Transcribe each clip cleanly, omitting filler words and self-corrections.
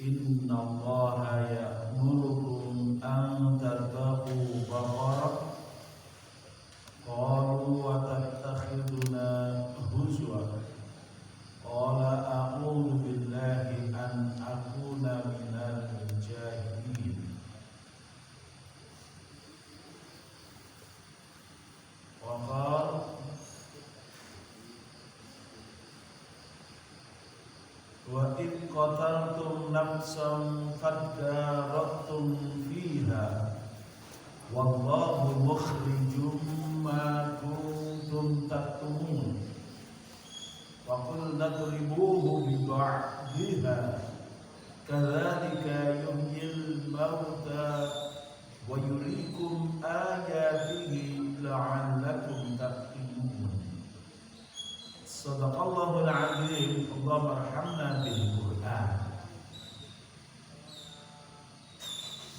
Innallaha ya'murukum an tadbahu baqarah. Qalu wa tattakhiduna huzwa. Qala a'udzu billahi an akuna minal jahilin. Wa qala wa in qataltum nafsan fadaratum fiha wallahu mukhrijum ma kuntum taktumun wa qul nadribuhu bi ba'dihha kadzalika yuhyil mauta wa yuriikum ayatihi la'allakum taqilun. Sadaqallahul azim. Allahumma arhamna bil Qur'an.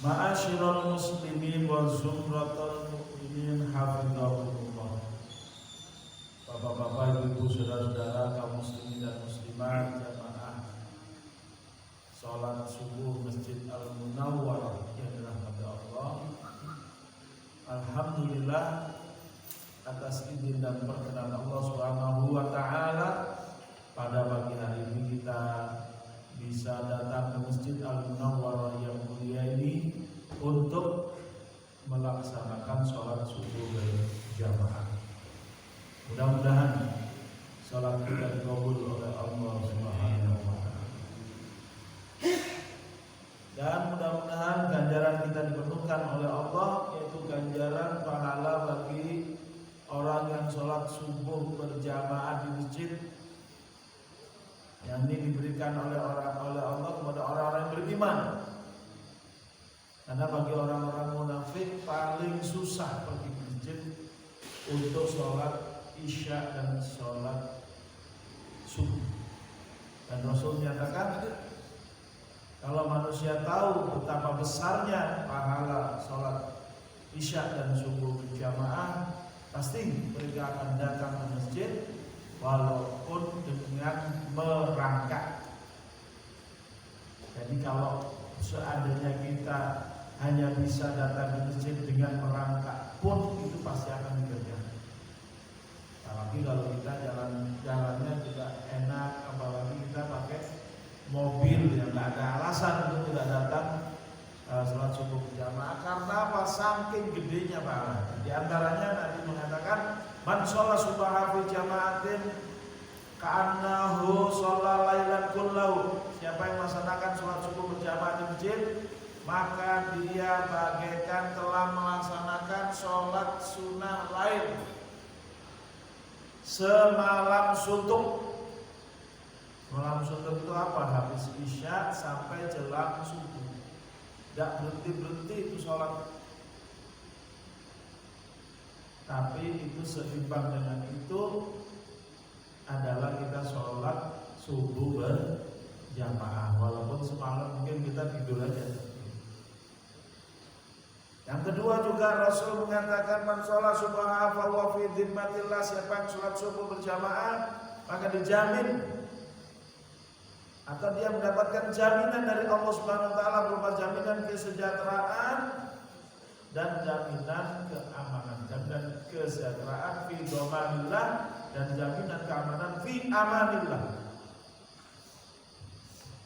Ma'asyiral muslimin wa zumratal mu'minin hafizahumullah. Bapak-bapak, ibu, saudara-saudara kaum muslimin dan muslimat jamaah salat subuh Masjid Al-Munawwarah yang dirahmati Allah. Alhamdulillah atas izin dan perkenan Allah Subhanahu wa taala, pada pagi hari ini kita bisa datang ke Masjid Al-Munawwarah yang mulia ini untuk melaksanakan sholat subuh berjamaah. Mudah-mudahan sholat kita dikabul oleh Allah Subhanahu wa taala. Dan mudah-mudahan ganjaran kita dipenuhkan oleh Allah, yaitu ganjaran pahala bagi orang yang sholat subuh berjamaah di masjid, yang ini diberikan oleh Allah kepada orang-orang yang beriman. Karena bagi orang-orang munafik paling susah pergi ke masjid untuk sholat isya dan sholat subuh. Dan Rasul menyatakan, kalau manusia tahu betapa besarnya pahala sholat isya dan subuh berjamaah, pasti mereka akan datang ke masjid walaupun dengan merangkak. Jadi kalau seandainya kita hanya bisa datang ke masjid dengan merangkak pun, itu pasti akan dikerjakan. Apalagi kalau kita jalannya tidak enak, apalagi kita pakai mobil yang tidak ada alasan untuk tidak datang sholat subuh berjamaah. Karena apa? Saking gedenya pahala. Di antaranya Nabi mengatakan, man sholat subaha fi jama'atin ka'annahu sholat lailan kullahu. Siapa yang melaksanakan sholat subuh berjamaah di masjid, maka dia bagaikan telah melaksanakan sholat sunnah lain semalam suntuk. Malam suntuk itu apa? Habis isya sampai jelang subuh. Tidak berhenti-berhenti itu sholat. Tapi itu seimbang dengan itu adalah kita sholat subuh berjamaah. Walaupun semalam mungkin kita tidur aja. Yang kedua juga Rasul mengatakan, man sholat subaha fa huwa fi dhimmatillah. Siapa yang sholat subuh berjamaah, maka dijamin atau dia mendapatkan jaminan dari Allah Subhanahu wa taala, berupa jaminan kesejahteraan dan jaminan keamanan. Jaminan kesejahteraan fi dhamanillah dan jaminan keamanan fi amanillah.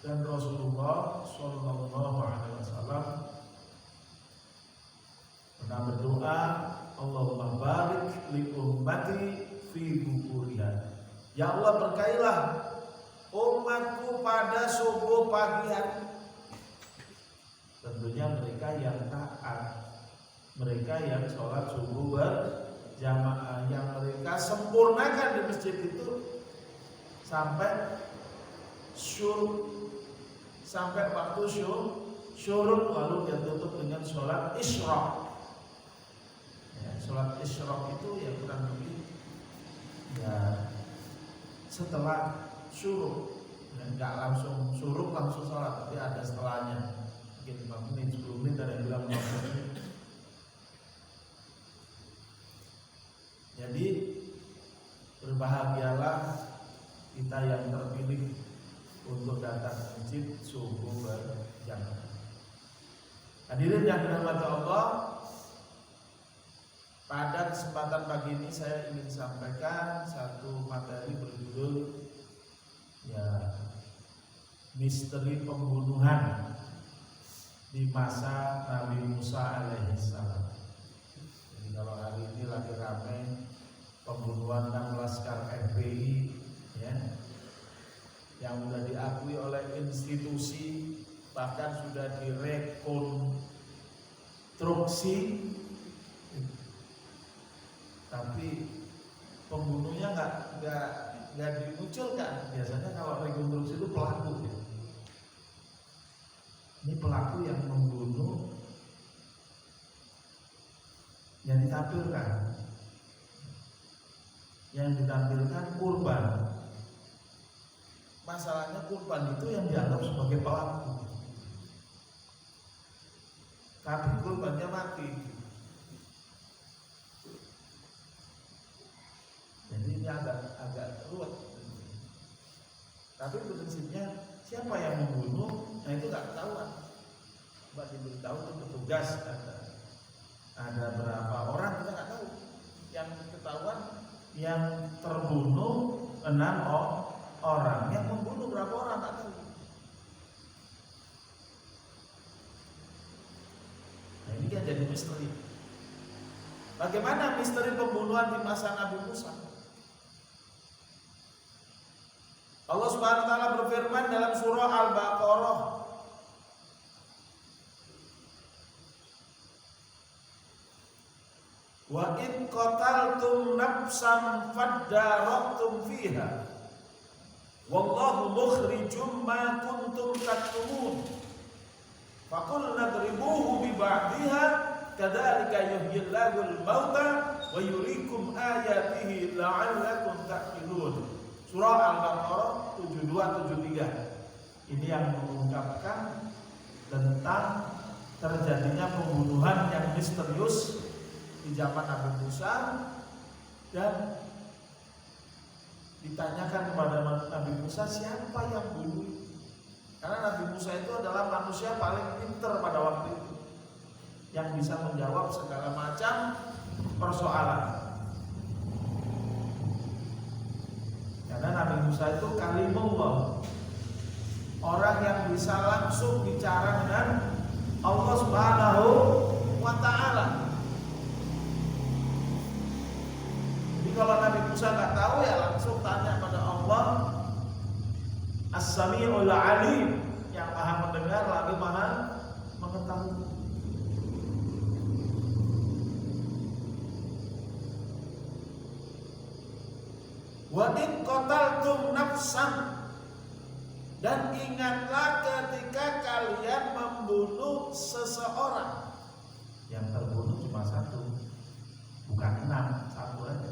Dan Rasulullah sallallahu alaihi wasallam pernah berdoa, Allahumma barik li ummati fi bukuriha. Ya Allah, berkailah umatku pada subuh pagi hari. Tentunya mereka yang taat, mereka yang sholat subuh berjamaah, yang mereka sempurnakan di masjid itu sampai syuruk, sampai waktu syuruk, lalu dia tutup dengan sholat isyraq. Ya, sholat isyraq itu ya kurang lebih ya setelah syuruk, dan nggak langsung syuruk langsung sholat, tapi ada setelahnya, mungkin 5 menit, 10 menit, ada yang bilang 5 menit. Jadi berbahagialah kita yang terpilih untuk datang ke masjid subuh berjamaah. Hadirin yang dirahmati Allah, pada kesempatan pagi ini saya ingin sampaikan satu materi berjudul misteri pembunuhan di masa Nabi Musa alaihissalam. Jadi kalau hari ini lagi ramai pembunuhan 6 laskar FPI yang sudah diakui oleh institusi, bahkan sudah direkonstruksi, tapi pembunuhnya nggak dimunculkan. Biasanya kalau rekonstruksi itu pelaku. Ini pelaku yang membunuh yang ditampilkan kurban. Masalahnya kurban itu yang dianggap sebagai pelaku, tapi kurbannya mati. Jadi ini agak ruwet. Tapi prinsipnya siapa yang membunuh, nah itu nggak ketahuan. Coba diberitahu itu petugas, ada berapa orang kita nggak tahu. Yang ketahuan yang terbunuh 6 orang, yang membunuh berapa orang nggak tahu. Nah ini kan jadi misteri. Bagaimana misteri pembunuhan di masa Nabi Musa? Allah Subhanahu wa taala berfirman dalam surah Al-Baqarah wa in qataltum nafsan faddaraktum fiha wallahu mukhrijum ma kuntum taktumun faqulna dribuhu bi ba'dihha kadzalika yuhyillahu al-mauta wa yuriikum ayatihi la'allakum ta'qilun. Surah Al-Baqarah 72-73. Ini yang mengungkapkan tentang terjadinya pembunuhan yang misterius di zaman Nabi Musa, dan ditanyakan kepada Nabi Musa siapa yang bunuh. Karena Nabi Musa itu adalah manusia paling pintar pada waktu itu, yang bisa menjawab segala macam persoalan. Karena Nabi Musa itu kalimullah, orang yang bisa langsung bicara dengan Allah Subhanahu wa ta'ala. Jadi kalau Nabi Musa nggak tahu ya langsung tanya pada Allah As-Sami'ul Alim, yang maha mendengar lagi maha mengetahui. Wa in qataltum nafsan, dan ingatlah ketika kalian membunuh seseorang. Yang terbunuh cuma 1, bukan 6, 1 aja.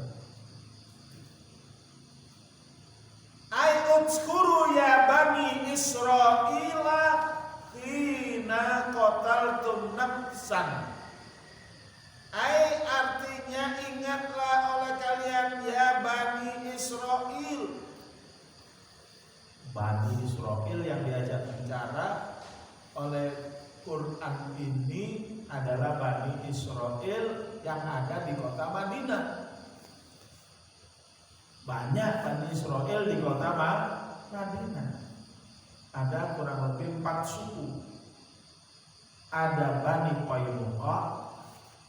Ayutskuru ya bani Israila hina qataltum nafsan. Artinya ingatlah oleh kalian ya Bani Israel. Bani Israel yang diajak bicara oleh Quran ini adalah Bani Israel yang ada di kota Madinah. Banyak Bani Israel di kota Madinah. Ada kurang lebih 4 suku. Ada Bani Qainuqa,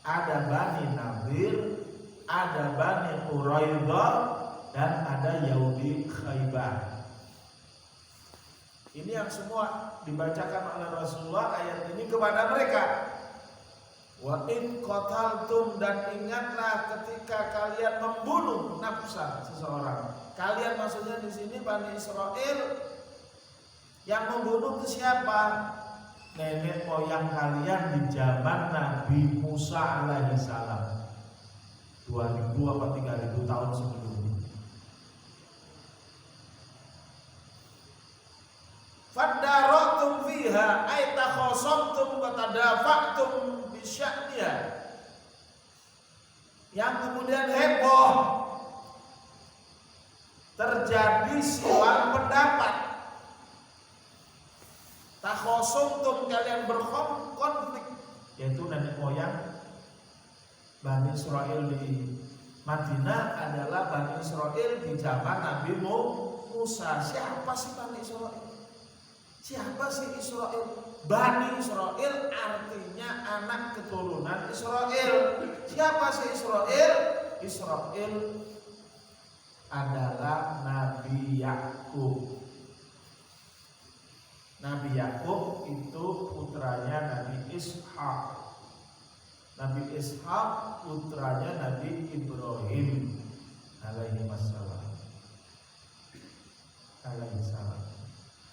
ada Bani Nadir, ada Bani Quraidah, dan ada Yahudi Khaybar. Ini yang semua dibacakan oleh Rasulullah ayat ini kepada mereka. Wa in qataltum, dan ingatlah ketika kalian membunuh nafsan seseorang. Kalian maksudnya di sini Bani Israel. Yang membunuh itu siapa? Nenek moyang kalian di zaman Nabi Musa alaihissalam, 2000 atau 3000 tahun sebelumnya. Faddaraktum fiha ay takhasamtum wa tadafa'tum bi sya'niha. Yang kemudian heboh, terjadi silang pendapat takhosumtum kalian berkonflik, yaitu nenek moyang Bani Israel di Madinah adalah Bani Israel di zaman Nabi Musa. Siapa sih Bani Israel? Siapa sih Israel? Bani Israel artinya anak keturunan Israel. Siapa sih Israel? Israel adalah Nabi Yakub. Nabi Yakub itu putranya Nabi Ishak. Nabi Ishak putranya Nabi Ibrahim alaihi wassalam.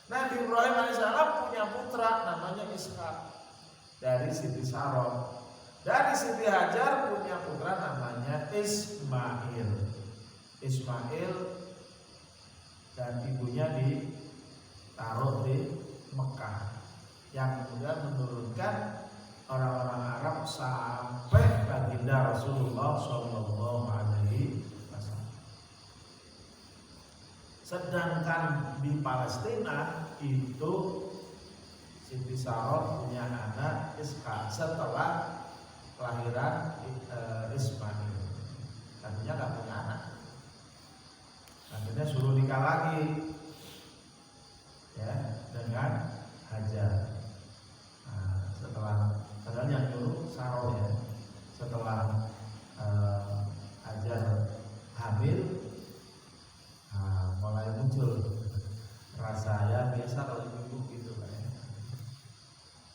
Nabi Ibrahim alaihissalam punya putra namanya Ishak dari Siti Sarah. Dari Siti Hajar punya putra namanya Ismail. Ismail dan ibunya ditaruh di Mekah, yang kemudian menurunkan orang-orang Arab sampai baginda Rasulullah Shallallahu Alaihi Wasallam. Sedangkan di Palestina itu Siti Sarah punya anak Ishak setelah kelahiran Ismail. Tadinya nggak punya anak, akhirnya suruh nikah lagi, ya, dengan Hajar. Nah, setelah padahal yang dulu Sarah, ya, setelah Hajar hamil, mulai muncul rasa ya biasa kalau ibu gitu kan.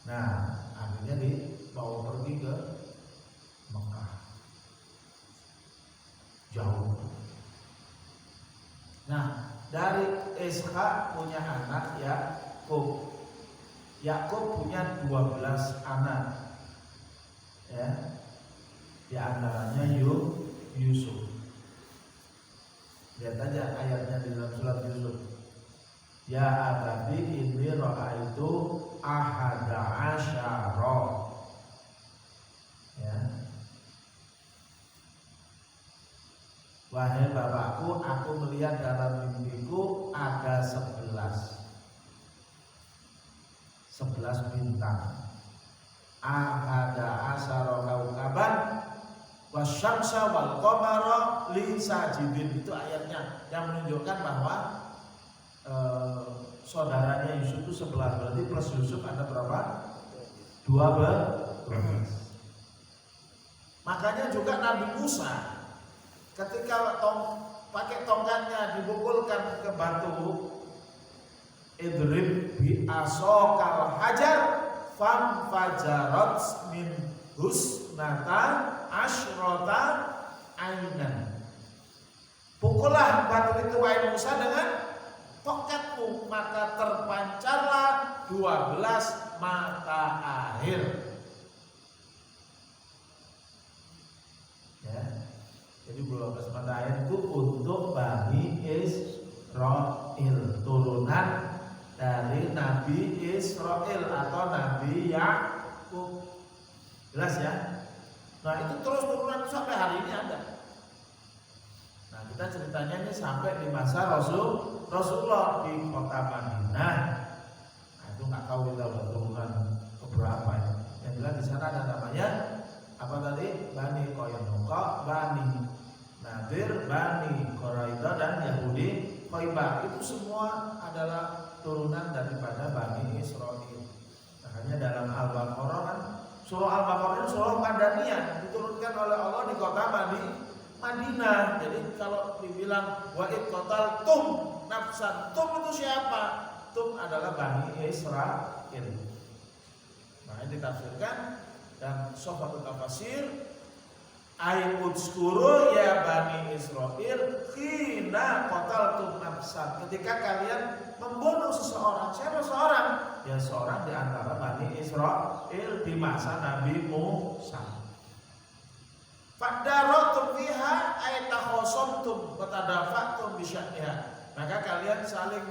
Nah, akhirnya dibawa pergi ke Mekah, jauh. Nah, dari Ishak punya anak Yakub. Yakub punya 12 anak, ya, di antaranya Yusuf. Lihat aja ayatnya di dalam surat Yusuf. Ya abadi inni ra'aitu ahada asyara. Ya. Wahai bapakku, aku melihat dalam mimpiku ada 11 bintang. Ahada asyara kaukaban wasyamsa wal qamara li sajidin. Itu ayatnya yang menunjukkan bahwa saudaranya Yusuf itu 11. Berarti plus Yusuf ada berapa? 12. Makanya juga Nabi Musa ketika pakai tongkatnya dipukulkan ke batu, idrib bi asokal hajar fam fajarat min husnata asyrota ainan. Pukullah batu itu wahai Musa dengan tongkatmu, maka terpancarlah 12 mata air. Ya. Jadi 12 mata air itu untuk Bani Israel, turunan dari Nabi Israel atau Nabi Yakub. Jelas ya? Nah, itu terus turunan sampai hari ini ada. Nah, kita ceritanya ini sampai di masa Rasulullah di kota Madinah. Nah, itu nggak tahu kita turunan keberapa ya. Yang jelas di sana ada namanya apa tadi? Bani Qaynuqa, Bani Nadir, Bani Quraidah dan Yahudi Khaybar. Itu semua adalah turunan daripada Bani Israel. Makanya dalam Al-Baqarah kan, surah Al-Baqarah itu surah Madaniyah, diturunkan oleh Allah di kota Madinah. Jadi kalau dibilang wa'id qatal tum nafsan, tum itu siapa? Tum adalah Bani Israel. Nah, ini ditafsirkan dan Sofatul Tafsir ay udskuru ya Bani Israel khina qataltum nafsan. Ketika kalian membunuh seseorang. Siapa seorang? Ya seorang di antara Bani Israel di masa Nabi Musa. Fadaratum fiha ay takhasumtum wa tadafa'tum bi sya'niha. Maka kalian saling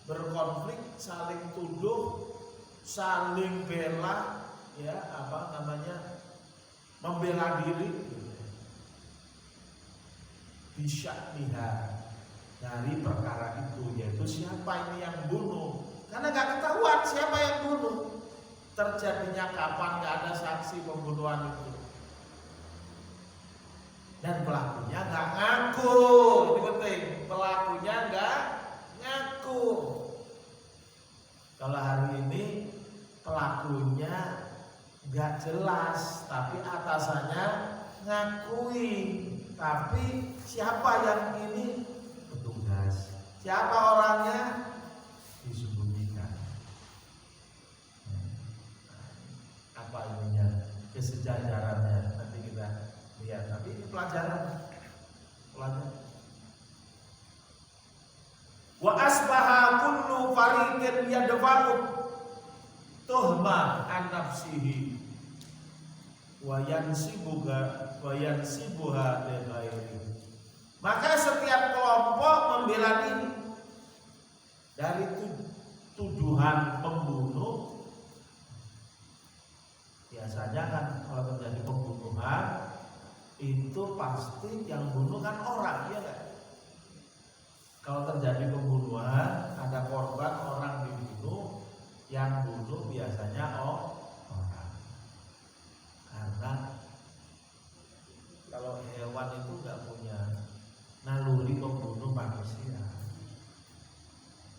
berkonflik, saling tuduh, saling bela, ya apa namanya? Membela diri. Bisya'niha, dari perkara itu, yaitu siapa ini yang bunuh, karena gak ketahuan siapa yang terjadinya kapan, nggak ada saksi pembunuhan itu. Dan pelakunya nggak ngaku, ini penting. Pelakunya nggak ngaku. Kalau hari ini pelakunya nggak jelas, tapi atasannya ngakui. Tapi siapa yang ini? Petugas. Siapa orangnya? Disembunyikan. Apa ininya? Kesejajarannya nanti kita lihat. Tapi ini pelajaran. Wa asbaha kullu fariqin yadfa'u tuhma an nafsihi wa yansibuha li ghairihi. Maka setiap kelompok membela diri dari tuduhan pembunuh. Biasanya kan kalau terjadi pembunuhan itu pasti yang bunuh kan orang, ya kan? Kalau terjadi pembunuhan, ada korban, orang dibunuh, yang bunuh biasanya orang. Karena kalau hewan itu nggak punya naluri membunuh manusia.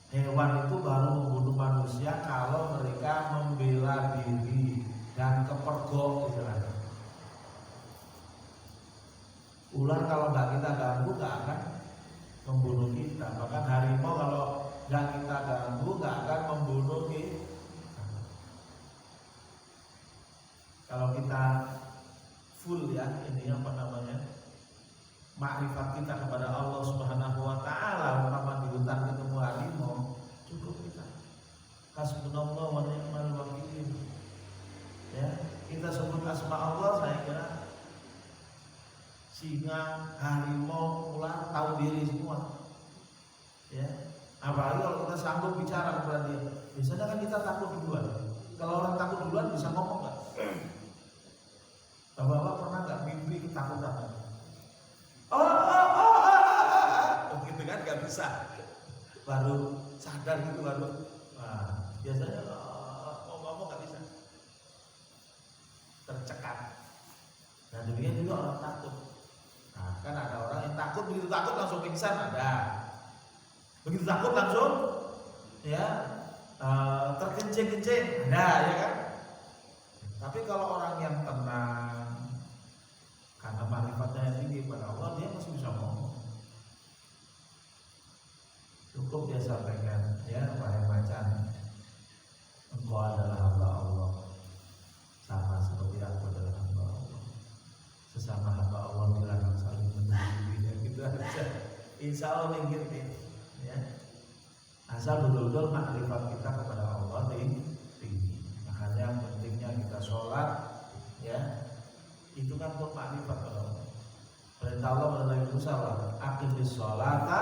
Hewan itu baru membunuh manusia kalau mereka membela diri dan kepergok istilahnya. Ular kalau nggak kita ganggu nggak akan membunuh kita. Bahkan harimau kalau nggak kita ganggu nggak akan membunuh kita. Kalau kita full ya, ini apa namanya, makrifat kita kepada Allah Subhanahu Wa Taala, umpama di hutan ketemu harimau, cukup kita. Hasbunallah wa ni'mal wakil. Ya, kita sebut asma Allah, saya kira singa, harimau, ular tahu diri semua. Ya, apalagi kalau kita sanggup bicara kepada dia. Biasanya kan kita takut duluan. Kalau orang takut duluan bisa ngomong nggak? Bapak-bapak pernah nggak mimpi ketakutan? Begitu kan nggak bisa. Baru sadar gitu baru. Nah, biasanya mau ngomong nggak bisa. Tercekat. Nah demikian juga orang takut. Nah, kan ada orang yang takut, begitu takut langsung pingsan, ada. Begitu takut langsung ya terkencing-kencing, ada, ya kan? Tapi kalau orang yang tenang, karena marifatnya yang tinggi pada Allah, dia masih bisa ngomong. Cukup dia sampaikan, ya wahai macan, engkau adalah hamba Allah, sama seperti aku adalah hamba Allah. Sesama hamba Allah dilarang saling menuduh, ya gitu aja. Insya Allah minggir nih, ya. Asal betul-betul makrifat kita kepada Allah tinggi. Makanya pentingnya kita sholat, ya. Itu kan untuk makrifat kepada Allah. Perintah Allah pada Nabi Musa, aqimis sholata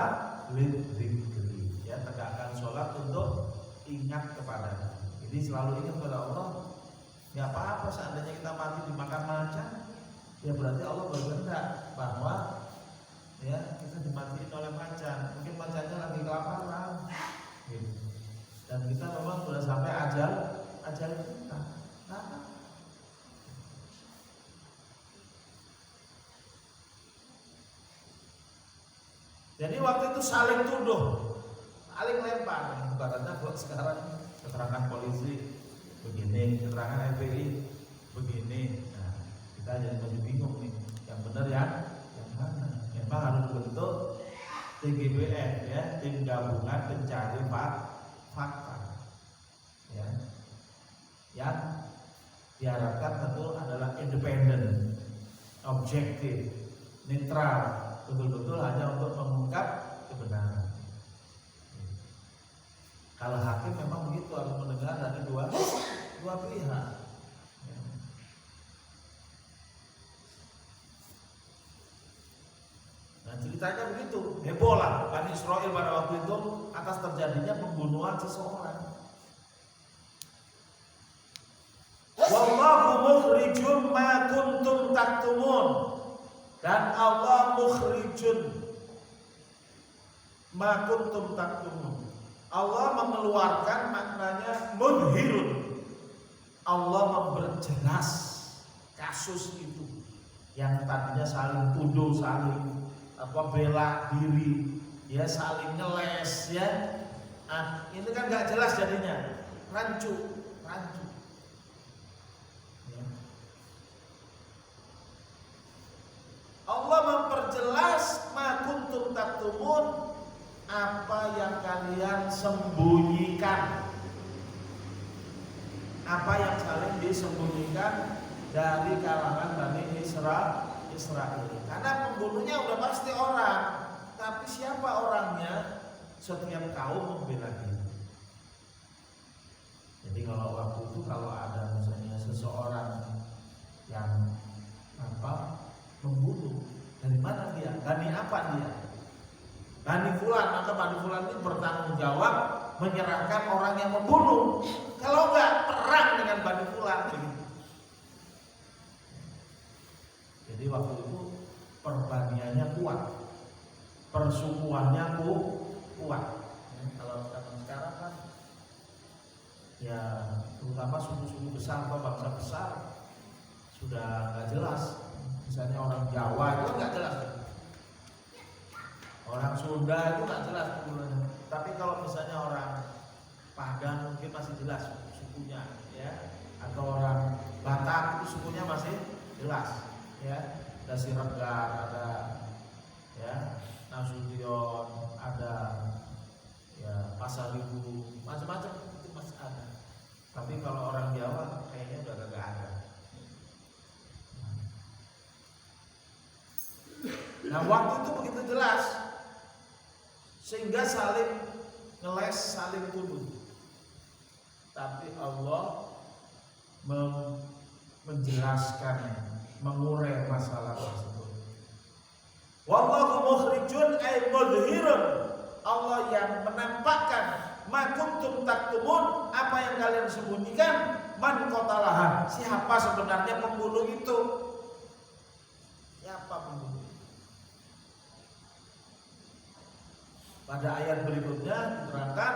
lidzikri, ya, tegakkan sholat untuk ingat kepada. Jadi selalu ingat kepada Allah. Nggak apa-apa seandainya kita mati dimakan macan. Ya berarti Allah berkehendak bahwa ya kita dimatiin oleh macan. Mungkin macannya lagi kelaparan, gitu. Dan kita memang sudah sampai ajal kita. Nah. Jadi waktu itu saling tuduh, saling lempar. Ibaratnya buat sekarang keterangan polisi begini, keterangan FBI begini. Kita jadi masih bingung nih, yang benar yang mana? Memang harus bentuk TGPF, ya, tim gabungan pencari fakta, ya. Yang diharapkan tentu adalah independen, objektif, netral, betul-betul hanya untuk mengungkap kebenaran. Kalau hakim memang begitu, harus mendengar dari dua pihak. Nah ceritanya begitu, heboh lah Bani Israel pada waktu itu atas terjadinya pembunuhan seseorang. Wallahu mukhrijum ma kuntum taktumun, dan Allah mukhrijun ma kuntum taktumun. Allah mengeluarkan, maknanya mudhirun. Allah memperjelas kasus itu yang tadinya saling tuduh, saling bela diri, ya saling ngeles, ya. Nah, ini kan nggak jelas jadinya, rancu. Ya. Allah memperjelas ma kuntum taktumun, apa yang kalian sembunyikan. Apa yang saling disembunyikan dari kalangan Bani Israel. Karena pembunuhnya udah pasti orang, tapi siapa orangnya? Setiap kaum membela diri. Jadi kalau waktu itu kalau ada misalnya seseorang yang membunuh, dari mana dia? Bani apa dia? Bani Fulan, maka Bani Fulan itu bertanggung jawab menyerahkan orang yang membunuh. Kalau enggak, perang dengan Bani Fulan. Jadi waktu itu perbaniannya kuat, persukuannya kuat. Kalau sekarang kan, ya terutama suku-suku besar atau bangsa besar sudah nggak jelas. Misalnya orang Jawa itu nggak jelas. Orang Sunda itu nggak jelas sukunya. Tapi kalau misalnya orang Padang mungkin masih jelas sukunya, ya. Atau orang Batak itu sukunya masih jelas, ya. Ada Siregar, ada ya Nasution, ada ya Pasaribu, macam-macam itu masih ada. Tapi kalau orang Jawa kayaknya udah gak ada. Nah waktu itu begitu jelas, sehingga saling ngeles, saling tuduh. Tapi Allah menjelaskan, mengurai masalah tersebut. Wallahu mukhrijun ay mudhirun. Allah yang menampakkan ma kuntum taktumun, apa yang kalian sembunyikan. Man qatalaha, siapa sebenarnya pembunuh itu? Siapa pembunuh? Pada ayat berikutnya diterangkan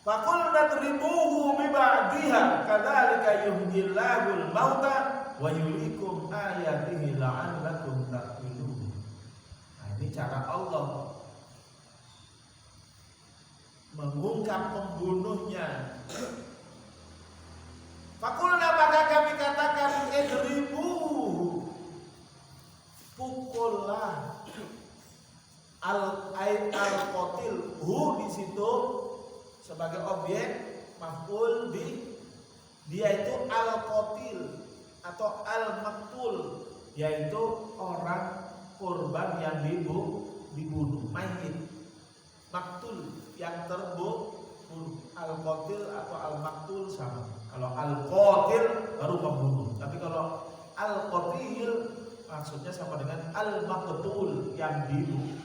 faqul nadribuhu bi ba'diha kadzalika yuhyillahul mauta wa yuriikum ayatihi la'allakum taqilun. Nah, ini cara Allah mengungkap pembunuhnya. Faqulna, maka kami katakan idribuhu, pukullah. Al-qatil hu di situ sebagai objek maf'ul bi, dia itu al-qatil atau al-maqtul, yaitu orang korban yang dibunuh, mayit. Maktul yang terbunuh, al-qatil atau al-maqtul sama. Kalau al-qatil baru pembunuh, tapi kalau al-qatil maksudnya sama dengan al-maqtul yang dibunuh.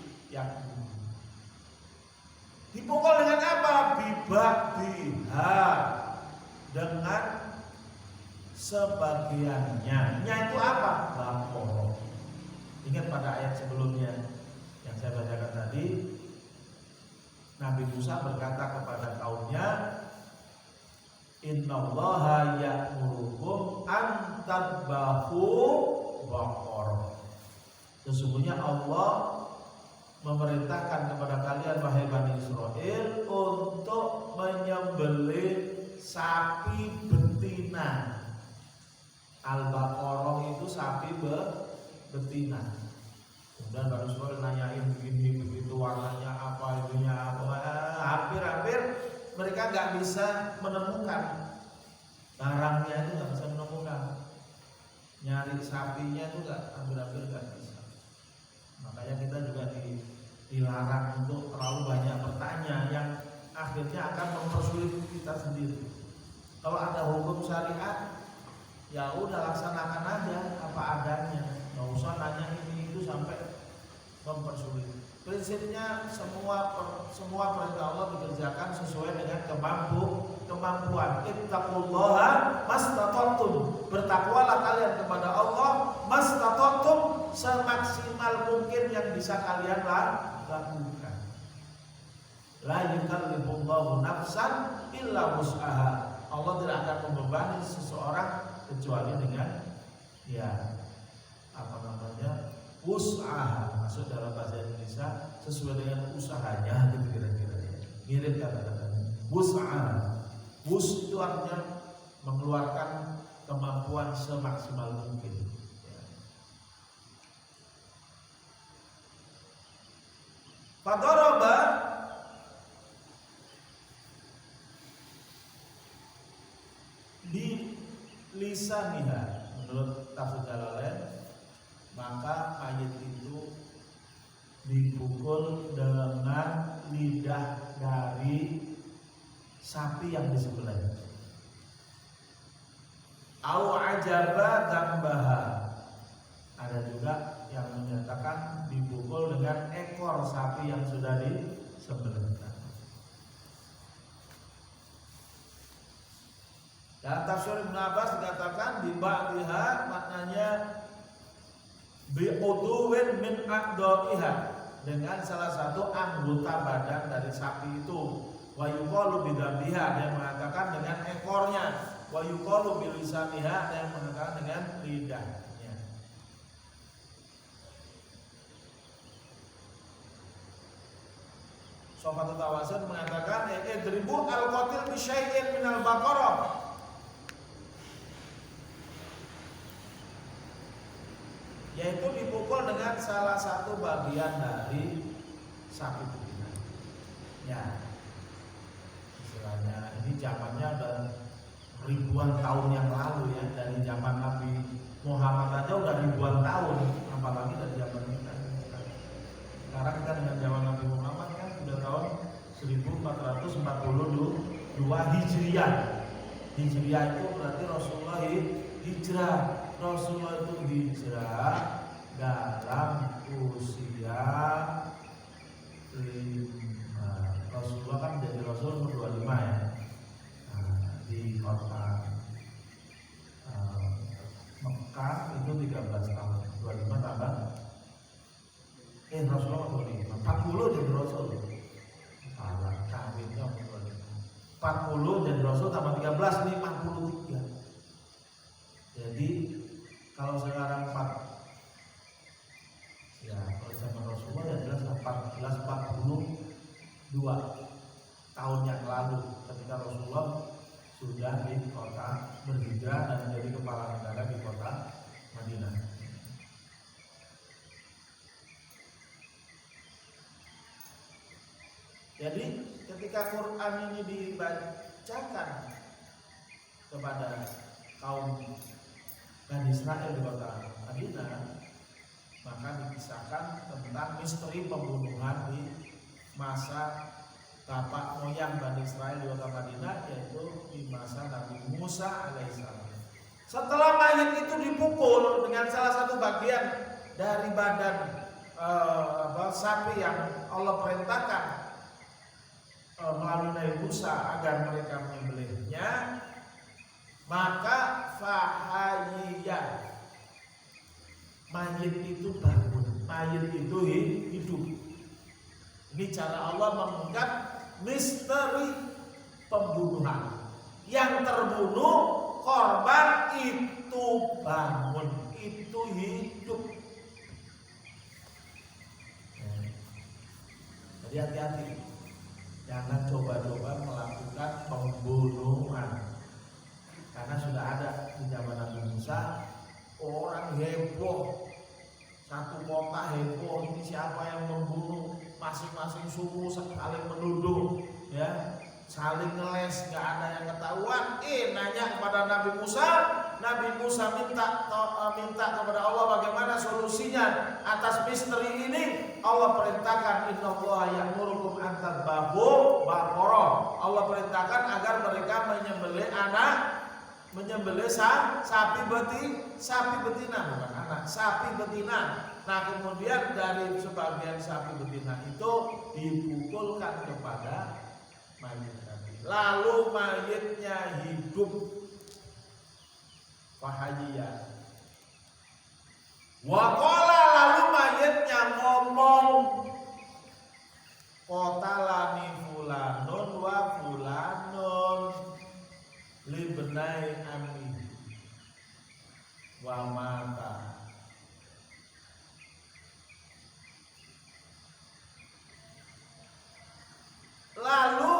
Dipukul dengan apa? Bibakdiha, dengan sebagiannya. Nya itu apa? Baqarah. Ingat pada ayat sebelumnya yang saya bacakan tadi, Nabi Musa berkata kepada kaumnya, innallaha ya'murukum an tadbahu baqarah. Sesungguhnya Allah memerintahkan kepada kalian wahai Bani Israel untuk menyembelih sapi betina. Al-Baqarah itu sapi betina. Kemudian Bani Israel nanyain begini begitu, warnanya apa, itunya apa. Hampir-hampir mereka nggak bisa menemukan barangnya, itu nggak bisa menemukan. Nyari sapinya itu hampir-hampir nggak bisa. Makanya kita juga dilarang untuk terlalu banyak bertanya yang akhirnya akan mempersulit kita sendiri. Kalau ada hukum syariat, ya udah laksanakan aja apa adanya, nggak usah nanya ini itu sampai mempersulit. Prinsipnya semua perintah Allah dikerjakan sesuai dengan kemampuan. Ittaqullaha mastata'tum. Bertakwalah kalian kepada Allah mastata'tum, semaksimal mungkin yang bisa kalian lakukan. La yukallifullahu nafsan illa wus'aha. Allah tidak akan membebani sesuatu kecuali dengan ya apa namanya usaha, masuk dalam bahasa Indonesia sesuai dengan usahanya gitu kira-kira ya. Mirip kata-katanya usaha. Wus itu artinya mengeluarkan kemampuan semaksimal mungkin. Fadaraba di lisaniha, menurut tafsir Jalalain, maka mayit itu dipukul dengan lidah dari sapi yang disembelih. Au ajaba dambaha. Ada juga yang menyatakan dipukul dengan ekor sapi yang sudah disembelih. Dan tafsir Ibnu Abbas dikatakan di ba'diha maknanya bi'udhuwin min a'dha'iha, dengan salah satu anggota badan dari sapi itu. Wa yuqalu bidambiha, yang mengatakan dengan ekornya. Wa yuqalu bilisaniha, yang mengatakan dengan lidahnya. Sofatul Tawasul mengatakan idribu al-qatil bi syai'in minal baqarah, yaitu dipukul dengan salah satu bagian dari sapi betina. Ya, istilahnya ini zamannya udah ribuan tahun yang lalu ya, dari zaman Nabi Muhammad aja udah ribuan tahun, apalagi dari zaman kita. Sekarang kita dengan zaman Nabi Muhammad kan sudah tahun 1442 Hijriah. Hijriah itu berarti Rasulullah hijrah. Rasulullah itu hijrah dalam usia 5. Rasulullah kan jadi Rasul umur 25 ya. Di kota Mekah itu 13 tahun. 25 tambah Rasulullah umur 25. 40 jadi Rasul. Salah, kawinnya umur 25. 40 jadi Rasul tambah 13 ini 43. Jadi kalau sekarang 4 ya, kalau zaman Rasulullah ya jelas 1442 tahun yang lalu ketika Rasulullah sudah di kota berhijrah dan menjadi kepala negara di kota Madinah. Jadi ketika Quran ini dibacakan kepada kaum Bani Israel di kota Madinah, maka dikisahkan tentang misteri pembunuhan di masa bapak moyang Bani Israel di kota Madinah, yaitu di masa Nabi Musa alaihissalam. Setelah mayat itu dipukul dengan salah satu bagian dari badan sapi yang Allah perintahkan melalui Nabi Musa agar mereka menyembelihnya, maka fahayya, mayit itu bangun, mayit itu hidup. Ini cara Allah mengungkap misteri pembunuhan. Yang terbunuh korban itu bangun, itu hidup. Jadi hati-hati, jangan coba-coba melakukan pembunuhan. Karena sudah ada di zaman Nabi Musa, orang heboh, satu kota heboh, ini siapa yang membunuh, masing-masing suku saling menuduh, ya, saling ngeles, nggak ada yang ketahuan. Nanya kepada Nabi Musa minta kepada Allah bagaimana solusinya atas misteri ini. Allah perintahkan innallaha ya'murukum an tadhbahu baqarah. Allah perintahkan agar mereka menyembelih sapi betina, bukan anak, sapi betina. Nah, kemudian dari sebagian sapi betina itu dipukulkan kepada mayit tadi. Lalu mayitnya hidup. Wahayya. Waqala, lalu mayitnya ngomong, qatalani fulanun wa fulanun libnai ammi. wa mata. Lalu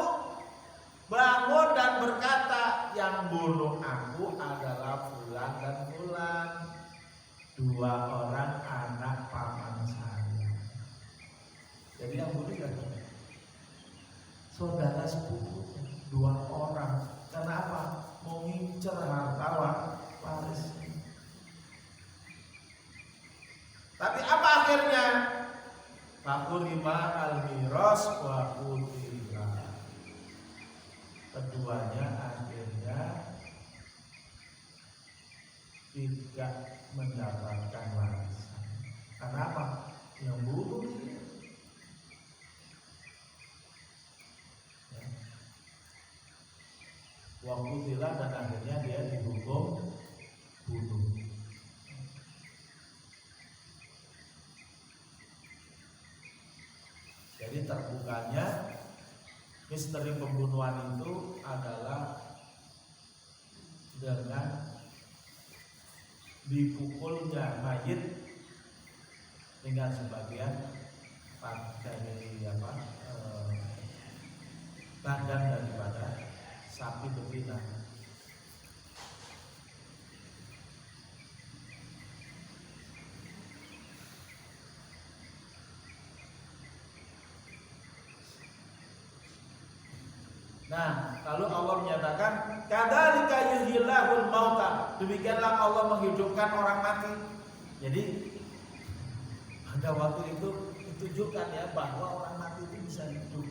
bangun dan berkata, yang bunuh aku adalah fulan dan fulan, 2 orang anak paman saya. Jadi yang bunuh kan saudara sepupu, 2 orang. Kenapa? Mau ngincer harta waris. Tapi apa akhirnya? Fakurima al-miras wa qutila. Keduanya akhirnya tidak mendapatkan warisan. Karena apa? Yang bunuh dia. Wa qutila, dan akhirnya dia dihukum bunuh. Jadi terbukanya misteri pembunuhan itu adalah dengan dipukulnya mayit dengan sebagian dari badan daripada sapi betina. Nah, lalu Allah menyatakan, kadzalika yuhyillahul mauta. Demikianlah Allah menghidupkan orang mati. Jadi pada waktu itu ditunjukkan ya bahwa orang mati itu bisa hidup.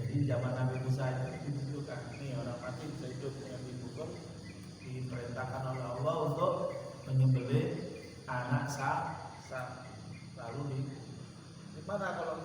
Jadi zaman Nabi Musa itu ditunjukkan, nih orang mati bisa hidup dengan dihukum, diperintahkan oleh Allah untuk menyembelih anak sapi. Lalu di mana kalau